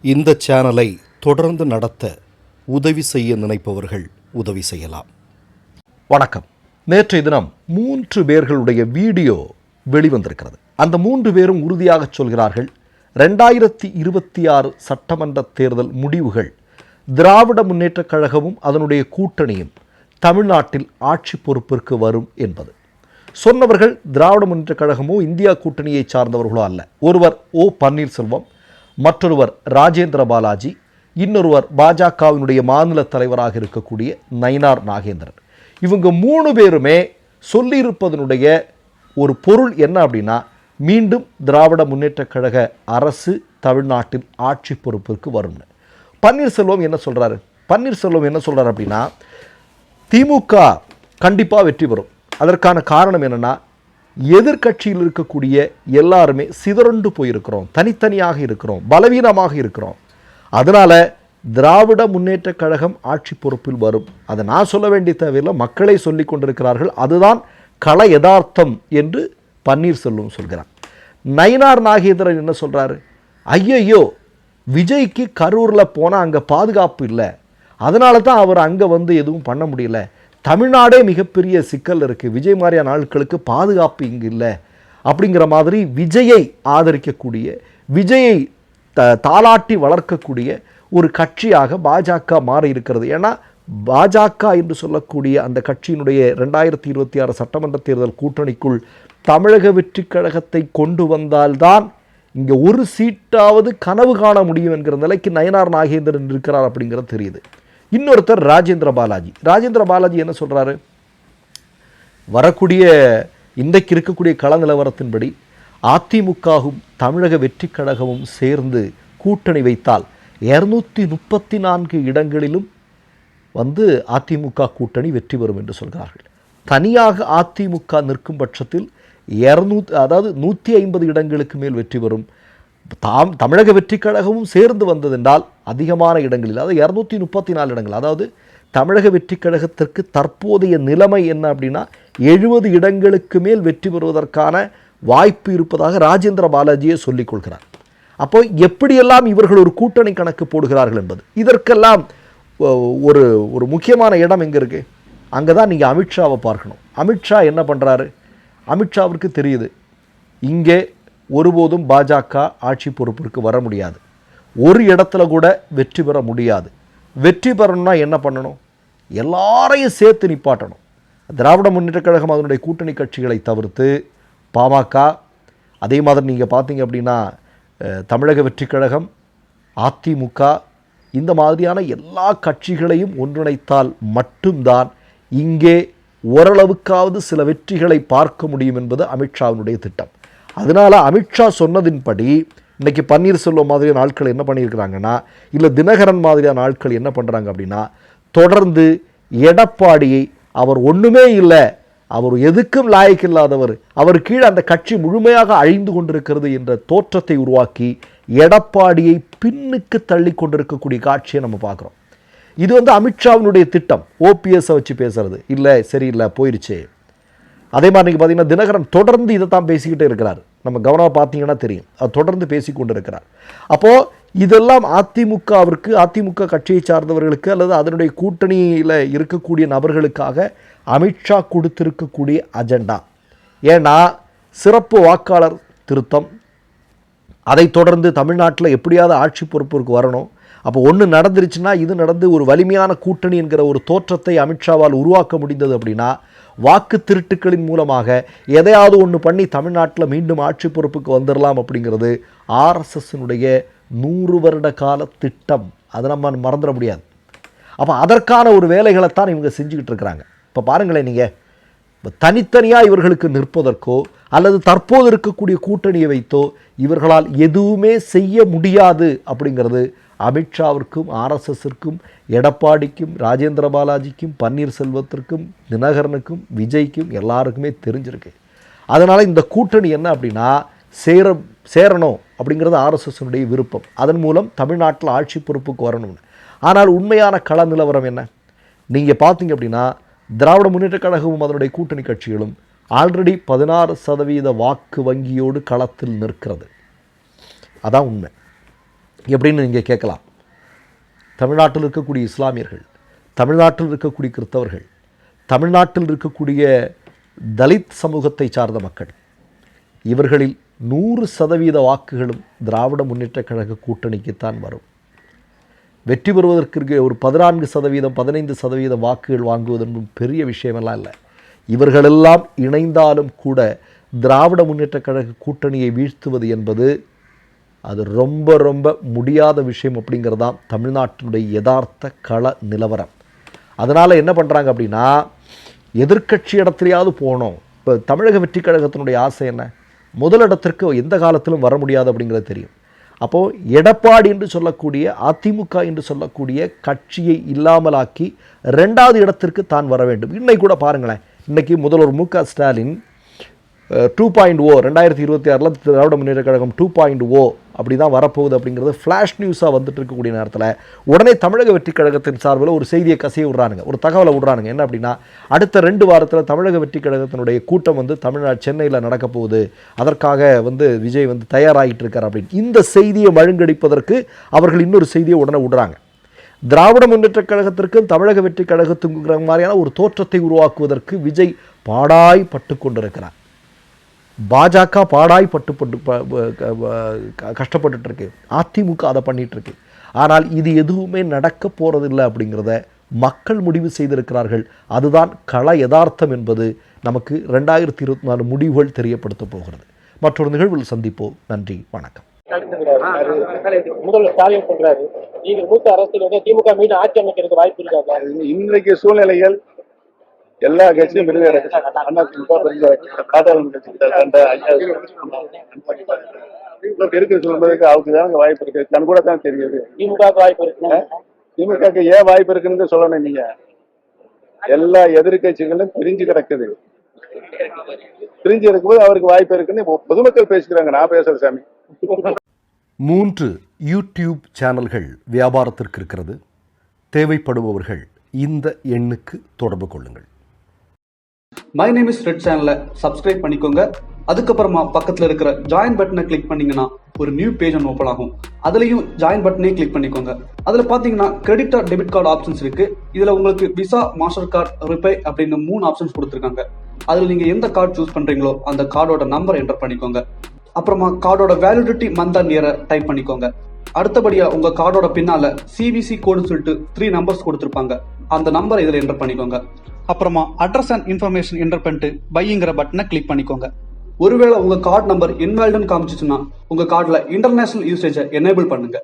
இந்த சேனலை தொடர்ந்து நடத்த உதவி செய்ய நினைப்பவர்கள் உதவி செய்யலாம். வணக்கம். நேற்றைய தினம் 3 பேர்களுடைய வீடியோ வெளிவந்திருக்கிறது. அந்த 3 பேரும் உறுதியாக சொல்கிறார்கள், 2026 சட்டமன்ற தேர்தல் முடிவுகள் திராவிட முன்னேற்றக் கழகமும் அதனுடைய கூட்டணியும் தமிழ்நாட்டில் ஆட்சி பொறுப்பிற்கு வரும் என்பது. சொன்னவர்கள் திராவிட முன்னேற்றக் கழகமோ இந்தியா கூட்டணியை சார்ந்தவர்களோ அல்ல. ஒருவர் ஓ பன்னீர்செல்வம், மற்றொருவர் ராஜேந்திர பாலாஜி, இன்னொருவர் பாஜகவினுடைய மாநில தலைவராக இருக்கக்கூடிய நயினார் நாகேந்திரன். இவங்க 3 பேருமே சொல்லியிருப்பதனுடைய ஒரு பொருள் என்ன அப்படின்னா, மீண்டும் திராவிட முன்னேற்றக் கழக அரசு தமிழ்நாட்டில் ஆட்சி பொறுப்பிற்கு வரும்னு. பன்னீர்செல்வம் என்ன சொல்கிறார் அப்படின்னா, திமுக கண்டிப்பாக வெற்றி பெறும். அதற்கான காரணம் என்னென்னா, எதிர்கட்சியில் இருக்கக்கூடிய எல்லாருமே சிதறண்டு போயிருக்கிறோம், தனித்தனியாக இருக்கிறோம், பலவீனமாக இருக்கிறோம். அதனால் திராவிட முன்னேற்ற கழகம் ஆட்சி பொறுப்பில் வரும். அதை நான் சொல்ல வேண்டிய தேவையில்லை, மக்களை சொல்லி கொண்டிருக்கிறார்கள். அதுதான் கள யதார்த்தம் என்று பன்னீர்செல்வம் சொல்கிறார். நயினார் நாகேந்திரன் என்ன சொல்கிறாரு, ஐயையோ விஜய்க்கு கரூரில் போனால் அங்கே பாதுகாப்பு இல்லை, அதனால தான் அவர் அங்கே வந்து எதுவும் பண்ண முடியல, தமிழ்நாடே மிகப்பெரிய சிக்கல் இருக்குது, விஜய் மாதிரியான ஆட்களுக்கு பாதுகாப்பு இங்கு இல்லை அப்படிங்கிற மாதிரி விஜயை ஆதரிக்கக்கூடிய, விஜயை தாளாட்டி வளர்க்கக்கூடிய ஒரு கட்சியாக பாஜக மாறி இருக்கிறது. ஏன்னா பாஜக என்று சொல்லக்கூடிய அந்த கட்சியினுடைய 2026 சட்டமன்ற தேர்தல் கூட்டணிக்குள் தமிழக வெற்றி கழகத்தை கொண்டு வந்தால்தான் இங்கே ஒரு சீட்டாவது கனவு காண முடியும் என்கிற நிலைக்கு நயினார் நாகேந்திரன் இருக்கிறார் அப்படிங்கிறது தெரியுது. இன்னொருத்தர் ராஜேந்திர பாலாஜி என்ன சொல்கிறாரு, வரக்கூடிய இன்றைக்கு இருக்கக்கூடிய கள நிலவரத்தின்படி அதிமுகவும் தமிழக வெற்றி கழகமும் சேர்ந்து கூட்டணி வைத்தால் 234 இடங்களிலும் வந்து அதிமுக கூட்டணி வெற்றி பெறும் என்று சொல்கிறார்கள். தனியாக அதிமுக நிற்கும் பட்சத்தில் 150 இடங்களுக்கு மேல் வெற்றி பெறும். தமிழக வெற்றி கழகமும் சேர்ந்து வந்ததென்றால் அதிகமான இடங்களில், அதாவது 234 இடங்கள், அதாவது தமிழக வெற்றி கழகத்திற்கு தற்போதைய நிலைமை என்ன அப்படின்னா 70 இடங்களுக்கு மேல் வெற்றி பெறுவதற்கான வாய்ப்பு இருப்பதாக ராஜேந்திர பாலாஜியே சொல்லிக் கொள்கிறார். அப்போ எப்படியெல்லாம் இவர்கள் ஒரு கூட்டணி கணக்கு போடுகிறார்கள் என்பது, இதற்கெல்லாம் ஒரு ஒரு முக்கியமான இடம் எங்கே இருக்குது, அங்கே தான் நீங்கள் அமித்ஷாவை பார்க்கணும். அமித்ஷா என்ன பண்ணுறாரு, அமித்ஷாவிற்கு தெரியுது இங்கே ஒருபோதும் பாஜக ஆட்சி பொறுப்பிற்கு வர முடியாது, ஒரு இடத்துல கூட வெற்றி பெற முடியாது. வெற்றி பெறணும்னா என்ன பண்ணணும், எல்லாரையும் சேர்த்து நிப்பாட்டணும். திராவிட முன்னேற்ற கழகம் அதனுடைய கூட்டணி கட்சிகளை தவிர்த்து பாமக, அதே மாதிரி நீங்கள் பார்த்தீங்க அப்படின்னா தமிழக வெற்றி கழகம், அதிமுக, இந்த மாதிரியான எல்லா கட்சிகளையும் ஒன்றிணைத்தால் மட்டும்தான் இங்கே ஓரளவுக்காவது சில வெற்றிகளை பார்க்க முடியும் என்பது அமித்ஷாவினுடைய திட்டம். அதனால் அமித்ஷா சொன்னதின்படி இன்றைக்கி பன்னீர்செல்வம் மாதிரியான ஆட்கள் என்ன பண்ணியிருக்கிறாங்கன்னா, இல்லை தினகரன் மாதிரியான ஆட்கள் என்ன பண்ணுறாங்க அப்படின்னா, தொடர்ந்து எடப்பாடியை அவர் ஒன்றுமே இல்லை, அவர் எதுக்கும் லாயக்கில்லாதவர், அவர் கீழே அந்த கட்சி முழுமையாக அழிந்து கொண்டிருக்கிறது என்ற தோற்றத்தை உருவாக்கி எடப்பாடியை பின்னுக்கு தள்ளி கொண்டிருக்கக்கூடிய காட்சியை நம்ம பார்க்குறோம். இது வந்து அமித்ஷாவினுடைய திட்டம். ஓபிஎஸ்ஸை வச்சு பேசுறது இல்லை, சரியில்லை, போயிடுச்சு. அதே மாதிரி நீங்கள் பார்த்தீங்கன்னா தினகரன் தொடர்ந்து இதை தான் பேசிக்கிட்டே இருக்கிறார். நம்ம கவனமாக பார்த்தீங்கன்னா தெரியும், அது தொடர்ந்து பேசி கொண்டு இருக்கிறார். அப்போது இதெல்லாம் அதிமுக கட்சியை சார்ந்தவர்களுக்கு அல்லது அதனுடைய கூட்டணியில் இருக்கக்கூடிய நபர்களுக்காக அமித்ஷா கொடுத்திருக்கக்கூடிய அஜெண்டா. ஏன்னா சிறப்பு வாக்காளர் திருத்தம், அதை தொடர்ந்து தமிழ்நாட்டில் எப்படியாவது ஆட்சி பொறுப்பிற்கு வரணும். அப்போ ஒன்று நடந்துருச்சுன்னா இது நடந்து ஒரு வலிமையான கூட்டணி என்கிற ஒரு தோற்றத்தை அமித்ஷாவால் உருவாக்க முடிந்தது அப்படின்னா, வாக்கு திருட்டுக்களின் மூலமாக எதையாவது ஒன்று பண்ணி தமிழ்நாட்டில் மீண்டும் ஆட்சி பொறுப்புக்கு வந்துடலாம் அப்படிங்கிறது ஆர்எஸ்எஸ்னுடைய 100 வருட கால திட்டம். அதை நம்ம மறந்துட முடியாது. அப்போ அதற்கான ஒரு வேலைகளைத்தான் இவங்க செஞ்சுக்கிட்டு இருக்கிறாங்க. இப்போ பாருங்களேன், நீங்கள் தனித்தனியாக இவர்களுக்கு நிற்பதற்கோ அல்லது தற்போது இருக்கக்கூடிய கூட்டணியை வைத்தோ இவர்களால் எதுவுமே செய்ய முடியாது அப்படிங்கிறது அமித்ஷாவிற்கும் ஆர்எஸ்எஸ்ஸிற்கும் எடப்பாடிக்கும் ராஜேந்திர பாலாஜிக்கும் பன்னீர்செல்வத்திற்கும் தினகரனுக்கும் விஜய்க்கும் எல்லாருக்குமே தெரிஞ்சிருக்கு. அதனால் இந்த கூட்டணி என்ன அப்படின்னா சேரணும் அப்படிங்கிறது ஆர்எஸ்எஸ்னுடைய விருப்பம். அதன் மூலம் தமிழ்நாட்டில் ஆட்சி பொறுப்புக்கு வரணும்னு. ஆனால் உண்மையான கள நிலவரம் என்ன, நீங்கள் பார்த்தீங்க அப்படின்னா திராவிட முன்னேற்ற கழகமும் அதனுடைய கூட்டணி கட்சிகளும் ஆல்ரெடி 16% வாக்கு வங்கியோடு களத்தில் நிற்கிறது. அதான் உண்மை. எப்படின்னு நீங்கள் கேட்கலாம். தமிழ்நாட்டில் இருக்கக்கூடிய இஸ்லாமியர்கள், தமிழ்நாட்டில் இருக்கக்கூடிய கிறிஸ்தவர்கள், தமிழ்நாட்டில் இருக்கக்கூடிய தலித் சமூகத்தை சார்ந்த மக்கள், இவர்களில் 100% வாக்குகளும் திராவிட முன்னேற்றக் கழக கூட்டணிக்குத்தான் வரும். வெற்றி பெறுவதற்கு ஒரு 14%, 15% வாக்குகள் வாங்குவது என்பது பெரிய விஷயமெல்லாம் இல்லை. இவர்களெல்லாம் இணைந்தாலும் கூட திராவிட முன்னேற்றக் கழக கூட்டணியை வீழ்த்துவது என்பது அது ரொம்ப ரொம்ப முடியாத விஷயம் அப்படிங்கிறது தான் தமிழ்நாட்டினுடைய யதார்த்த கள நிலவரம். அதனால் என்ன பண்ணுறாங்க அப்படின்னா, எதிர்க்கட்சி இடத்துலையாவது போகணும். இப்போ தமிழக வெற்றி கழகத்தினுடைய ஆசை என்ன? முதலிடத்திற்கு எந்த காலத்திலும் வர முடியாது அப்படிங்கிறது தெரியும். அப்போது எடப்பாடி என்று சொல்லக்கூடிய அதிமுக என்று சொல்லக்கூடிய கட்சியை இல்லாமலாக்கி 2வது இடத்திற்கு தான் வர வேண்டும். இன்னைக்கு கூட பாருங்களேன், இன்றைக்கி முதல்வர் மு.க. ஸ்டாலின் 2.0 2026 திராவிட முன்னேற்ற கழகம் 2.0 அப்படி தான் வரப்போகுது அப்படிங்கிறது ஃப்ளாஷ் நியூஸாக வந்துட்டு இருக்கக்கூடிய நேரத்தில் உடனே தமிழக வெற்றி கழகத்தின் சார்பில் ஒரு செய்தியை கசிய விட்றானுங்க, ஒரு தகவலை விட்றானுங்க. என்ன அப்படின்னா, அடுத்த 2 வாரத்தில் தமிழக வெற்றி கழகத்தினுடைய கூட்டம் தமிழ்நாடு சென்னையில் நடக்க போகுது, அதற்காக விஜய் தயாராகிட்டு இருக்கார் அப்படின்னு. இந்த செய்தியை மழுங்கடிப்பதற்கு அவர்கள் இன்னொரு செய்தியை உடனே விடுறாங்க. திராவிட முன்னேற்ற கழகத்திற்கும் தமிழக வெற்றி கழகத்துக்குங்கிற மாதிரியான ஒரு தோற்றத்தை உருவாக்குவதற்கு விஜய் பாடாய் பட்டு கொண்டிருக்கிறார். பாஜக பாடாய் கஷ்டப்பட்டு இருக்கு, அதிமுக அதை பண்ணிட்டு இருக்கு. ஆனால் இது எதுவுமே நடக்க போறதில்லை அப்படிங்கிறத மக்கள் முடிவு செய்திருக்கிறார்கள். அதுதான் கள யதார்த்தம் என்பது நமக்கு 2024 முடிவுகள் தெரியப்படுத்த போகிறது. மற்றொரு நிகழ்வில் சந்திப்போம். நன்றி, வணக்கம். முதல்வர் ஸ்டாலின் சொல்றாரு, நீங்க மூத்த அரசியல் திமுக மீது ஆட்சி அமைக்கிறதுக்கு வாய்ப்பு இருக்காங்க. இன்றைக்கு சூழ்நிலைகள் எல்லா கட்சியும் இருக்கு சொல்றதுக்கு அவருக்கு தானே வாய்ப்பு இருக்கு. கண் கூட தான் தெரியுது. திமுக வாய்ப்பு இருக்கு. திமுக ஏன் வாய்ப்பு இருக்குன்னு சொல்லணும். நீங்க எல்லா எதிர்கட்சிகளும் பிரிஞ்சு கிடக்குது. பிரிஞ்சு இருக்கும்போது அவருக்கு வாய்ப்பு இருக்குன்னு பொதுமக்கள் பேசிக்கிறாங்க. நான் பேசுறேன் சாமி. 3 யூடியூப் சேனல்கள் வியாபாரத்திற்கு இருக்கிறது. தேவைப்படுபவர்கள் இந்த எண்ணுக்கு தொடர்பு கொள்ளுங்கள். மை நேம் இஸ் ரெட் சேனலை சப்ஸ்கிரைப் பண்ணிக்கோங்க. அதுக்கப்புறமா பக்கத்தில் இருக்கிற ஜாயின் பட்டனை கிளிக் பண்ணீங்கன்னா ஒரு நியூ பேஜ் ஒன்று ஓப்பன் ஆகும். அதுலேயும் ஜாயின் பட்டனே கிளிக் பண்ணிக்கோங்க. அதில் பார்த்தீங்கன்னா credit card, debit card options இருக்கு. இதில் உங்களுக்கு விசா, மாஸ்டர் கார்டு, ரிப்பே அப்படின்னு 3 ஆப்ஷன்ஸ் கொடுத்துருக்காங்க. அதில் நீங்கள் எந்த கார்டு சூஸ் பண்ணுறீங்களோ அந்த கார்டோட நம்பர் என்டர் பண்ணிக்கோங்க. அப்புறமா கார்டோட வேலிடிட்டி மந்த் அண்ட் இயரை டைப் பண்ணிக்கோங்க. அடுத்தபடியா உங்க கார்டோட பின்னால CVC கோடுன்னு சொல்லிட்டு 3 நம்பர்ஸ் கொடுத்துருப்பாங்க. அந்த நம்பரை இதில் என்டர் பண்ணிக்கோங்க. அப்புறமா அட்ரஸ் அண்ட் இன்ஃபர்மேஷன் என்டர் பண்ணிட்டு பைங்கிற பட்டனை கிளிக் பண்ணிக்கோங்க. ஒருவேளை உங்க கார்டு நம்பர் இன்வாலிட்னு காமிச்சிச்சுன்னா உங்க கார்டுல இன்டர்நேஷனல் யூசேஜை எனேபிள் பண்ணுங்க.